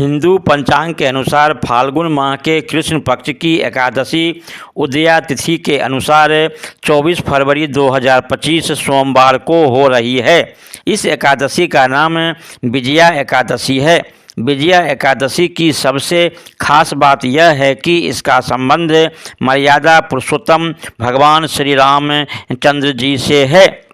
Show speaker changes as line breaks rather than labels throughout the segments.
हिंदू पंचांग के अनुसार फाल्गुन माह के कृष्ण पक्ष की एकादशी उदया तिथि के अनुसार 24 फरवरी 2025 सोमवार को हो रही है। इस एकादशी का नाम विजया एकादशी है। विजया एकादशी की सबसे खास बात यह है कि इसका संबंध मर्यादा पुरुषोत्तम भगवान श्री राम चंद्र जी से है।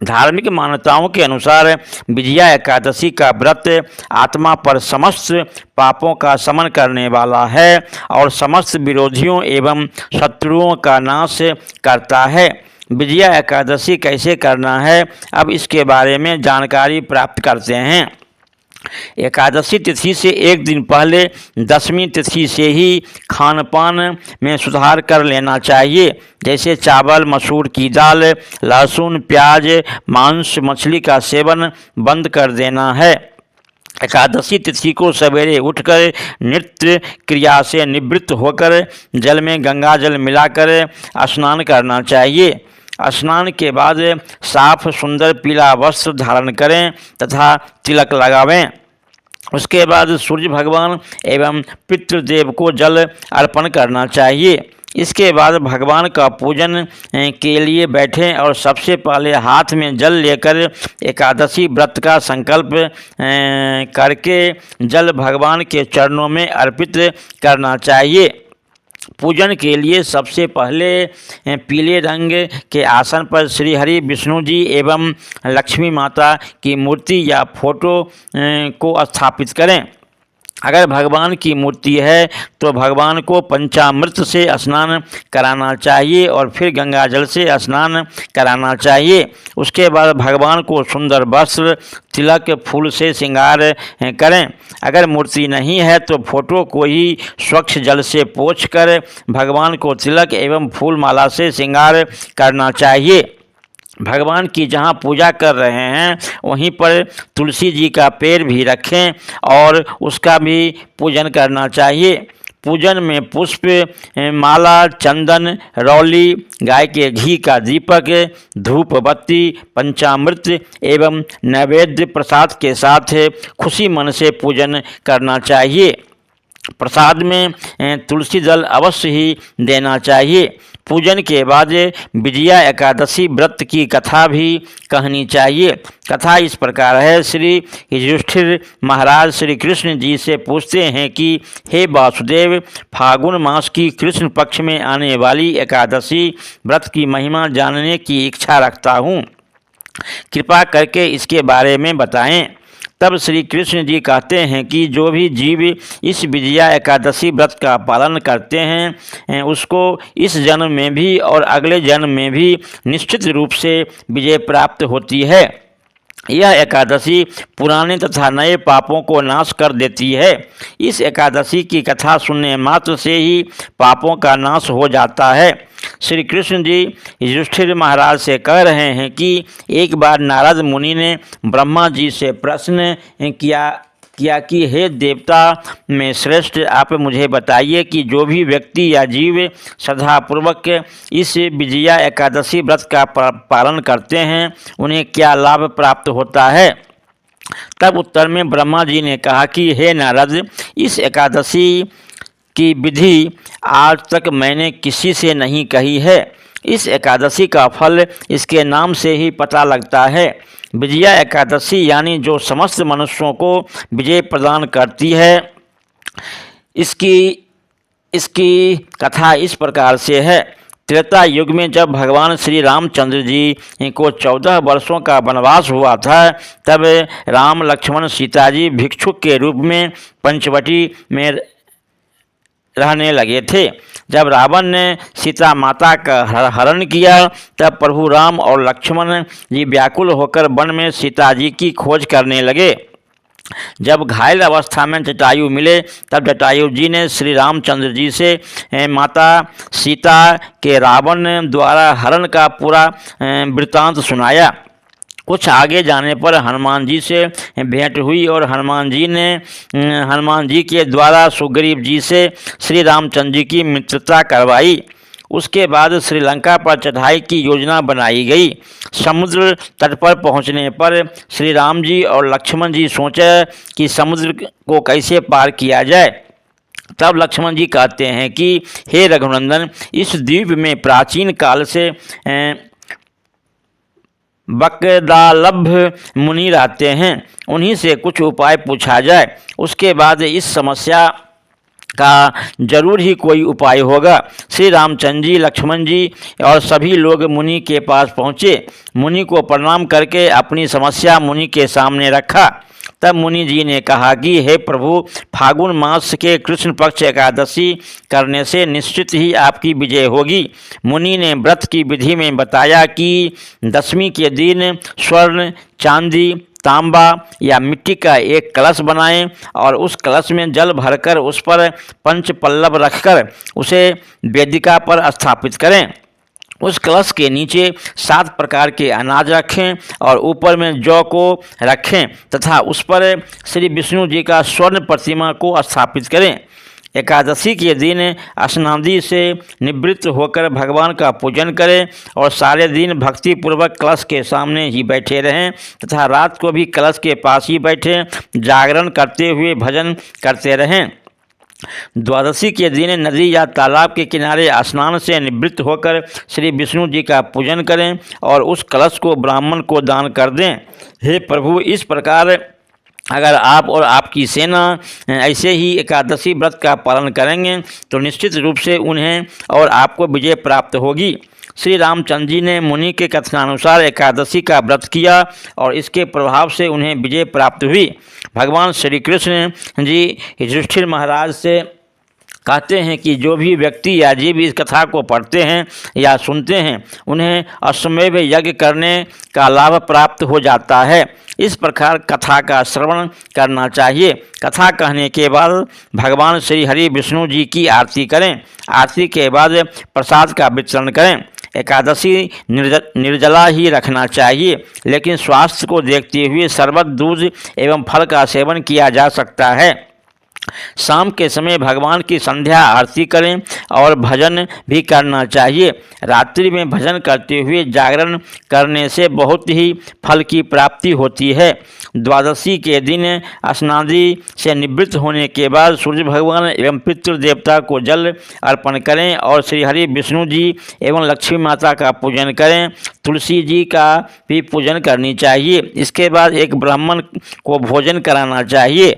धार्मिक मान्यताओं के अनुसार विजया एकादशी का व्रत आत्मा पर समस्त पापों का शमन करने वाला है और समस्त विरोधियों एवं शत्रुओं का नाश करता है। विजया एकादशी कैसे करना है, अब इसके बारे में जानकारी प्राप्त करते हैं। एकादशी तिथि से एक दिन पहले दशमी तिथि से ही खान पान में सुधार कर लेना चाहिए, जैसे चावल, मसूर की दाल, लहसुन, प्याज, मांस, मछली का सेवन बंद कर देना है। एकादशी तिथि को सवेरे उठकर नित्य क्रिया से निवृत्त होकर जल में गंगा जल मिलाकर स्नान करना चाहिए। स्नान के बाद साफ सुंदर पीला वस्त्र धारण करें तथा तिलक लगावें। उसके बाद सूर्य भगवान एवं पितृदेव को जल अर्पण करना चाहिए। इसके बाद भगवान का पूजन के लिए बैठें और सबसे पहले हाथ में जल लेकर एकादशी व्रत का संकल्प करके जल भगवान के चरणों में अर्पित करना चाहिए। पूजन के लिए सबसे पहले पीले रंग के आसन पर श्री हरि, विष्णु जी एवं लक्ष्मी माता की मूर्ति या फोटो को स्थापित करें। अगर भगवान की मूर्ति है तो भगवान को पंचामृत से स्नान कराना चाहिए और फिर गंगा जल से स्नान कराना चाहिए। उसके बाद भगवान को सुंदर वस्त्र, तिलक, फूल से श्रृंगार करें। अगर मूर्ति नहीं है तो फोटो को ही स्वच्छ जल से पोंछकर भगवान को तिलक एवं फूल माला से श्रृंगार करना चाहिए। भगवान की जहाँ पूजा कर रहे हैं वहीं पर तुलसी जी का पेड़ भी रखें और उसका भी पूजन करना चाहिए। पूजन में पुष्प, माला, चंदन, रौली, गाय के घी का दीपक, धूप बत्ती, पंचामृत एवं नैवेद्य प्रसाद के साथ खुशी मन से पूजन करना चाहिए। प्रसाद में तुलसी दल अवश्य ही देना चाहिए। पूजन के बाद विजया एकादशी व्रत की कथा भी कहनी चाहिए। कथा इस प्रकार है। श्री युधिष्ठिर महाराज श्री कृष्ण जी से पूछते हैं कि हे वासुदेव, फागुन मास की कृष्ण पक्ष में आने वाली एकादशी व्रत की महिमा जानने की इच्छा रखता हूँ, कृपा करके इसके बारे में बताएं। तब श्री कृष्ण जी कहते हैं कि जो भी जीव इस विजया एकादशी व्रत का पालन करते हैं उसको इस जन्म में भी और अगले जन्म में भी निश्चित रूप से विजय प्राप्त होती है। यह एकादशी पुराने तथा नए पापों को नाश कर देती है। इस एकादशी की कथा सुनने मात्र से ही पापों का नाश हो जाता है। श्री कृष्ण जी युधिष्ठिर महाराज से कह रहे हैं कि एक बार नारद मुनि ने ब्रह्मा जी से प्रश्न किया कि हे देवता में श्रेष्ठ, आप मुझे बताइए कि जो भी व्यक्ति या जीव श्रद्धापूर्वक इस विजया एकादशी व्रत का पालन करते हैं उन्हें क्या लाभ प्राप्त होता है। तब उत्तर में ब्रह्मा जी ने कहा कि हे नारद, इस एकादशी की विधि आज तक मैंने किसी से नहीं कही है। इस एकादशी का फल इसके नाम से ही पता लगता है। विजया एकादशी यानी जो समस्त मनुष्यों को विजय प्रदान करती है। इसकी कथा इस प्रकार से है। त्रेता युग में जब भगवान श्री रामचंद्र जी को 14 वर्षों का वनवास हुआ था, तब राम, लक्ष्मण, सीता जी भिक्षुक के रूप में पंचवटी में रहने लगे थे। जब रावण ने सीता माता का हरण किया तब प्रभु राम और लक्ष्मण जी व्याकुल होकर वन में सीता जी की खोज करने लगे। जब घायल अवस्था में जटायु मिले तब जटायु जी ने श्री रामचंद्र जी से माता सीता के रावण द्वारा हरण का पूरा वृत्तांत सुनाया। कुछ आगे जाने पर हनुमान जी से भेंट हुई और हनुमान जी के द्वारा सुग्रीव जी से श्री रामचंद्र जी की मित्रता करवाई। उसके बाद श्रीलंका पर चढ़ाई की योजना बनाई गई। समुद्र तट पर पहुंचने पर श्री राम जी और लक्ष्मण जी सोचे कि समुद्र को कैसे पार किया जाए। तब लक्ष्मण जी कहते हैं कि हे रघुनंदन, इस द्वीप में प्राचीन काल से बकदालभ मुनि रहते हैं, उन्हीं से कुछ उपाय पूछा जाए। उसके बाद इस समस्या का जरूर ही कोई उपाय होगा। श्री रामचंद्र जी, लक्ष्मण जी और सभी लोग मुनि के पास पहुँचे। मुनि को प्रणाम करके अपनी समस्या मुनि के सामने रखा। तब मुनि जी ने कहा कि हे प्रभु, फागुन मास के कृष्ण पक्ष एकादशी करने से निश्चित ही आपकी विजय होगी। मुनि ने व्रत की विधि में बताया कि दशमी के दिन स्वर्ण, चांदी, तांबा या मिट्टी का एक कलश बनाएं और उस कलश में जल भरकर उस पर पंच पल्लव रखकर उसे वेदिका पर स्थापित करें। उस कलश के नीचे 7 प्रकार के अनाज रखें और ऊपर में जौ को रखें तथा उस पर श्री विष्णु जी का स्वर्ण प्रतिमा को स्थापित करें। एकादशी के दिन स्नादि से निवृत्त होकर भगवान का पूजन करें और सारे दिन भक्तिपूर्वक कलश के सामने ही बैठे रहें तथा रात को भी कलश के पास ही बैठें, जागरण करते हुए भजन करते रहें। द्वादशी के दिन नदी या तालाब के किनारे स्नान से निवृत्त होकर श्री विष्णु जी का पूजन करें और उस कलश को ब्राह्मण को दान कर दें। हे प्रभु, इस प्रकार अगर आप और आपकी सेना ऐसे ही एकादशी व्रत का पालन करेंगे तो निश्चित रूप से उन्हें और आपको विजय प्राप्त होगी। श्री रामचंद्र जी ने मुनि के कथनानुसार एकादशी का व्रत किया और इसके प्रभाव से उन्हें विजय प्राप्त हुई। भगवान श्री कृष्ण जी युधिष्ठिर महाराज से कहते हैं कि जो भी व्यक्ति या जीव इस कथा को पढ़ते हैं या सुनते हैं उन्हें अश्वमेध यज्ञ करने का लाभ प्राप्त हो जाता है। इस प्रकार कथा का श्रवण करना चाहिए। कथा कहने के बाद भगवान श्री हरि विष्णु जी की आरती करें। आरती के बाद प्रसाद का वितरण करें। एकादशी निर्जला ही रखना चाहिए, लेकिन स्वास्थ्य को देखते हुए शरबत, दूध एवं फल का सेवन किया जा सकता है। शाम के समय भगवान की संध्या आरती करें और भजन भी करना चाहिए। रात्रि में भजन करते हुए जागरण करने से बहुत ही फल की प्राप्ति होती है। द्वादशी के दिन स्नादि से निवृत्त होने के बाद सूर्य भगवान एवं पितृ देवता को जल अर्पण करें और श्री हरि विष्णु जी एवं लक्ष्मी माता का पूजन करें। तुलसी जी का भी पूजन करनी चाहिए। इसके बाद एक ब्राह्मण को भोजन कराना चाहिए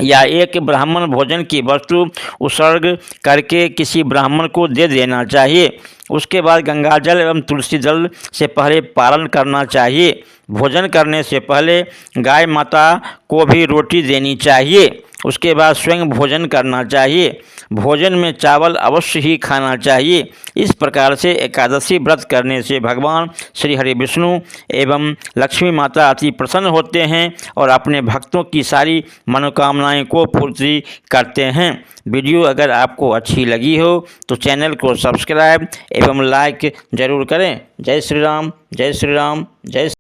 या एक ब्राह्मण भोजन की वस्तु उत्सर्ग करके किसी ब्राह्मण को दे देना चाहिए। उसके बाद गंगा जल एवं तुलसी जल से पहले पारण करना चाहिए। भोजन करने से पहले गाय माता को भी रोटी देनी चाहिए। उसके बाद स्वयं भोजन करना चाहिए। भोजन में चावल अवश्य ही खाना चाहिए। इस प्रकार से एकादशी व्रत करने से भगवान श्री हरि विष्णु एवं लक्ष्मी माता अति प्रसन्न होते हैं और अपने भक्तों की सारी मनोकामनाएं को पूर्ति करते हैं। वीडियो अगर आपको अच्छी लगी हो तो चैनल को सब्सक्राइब एवं लाइक जरूर करें। जय श्री राम, जय श्री राम, जय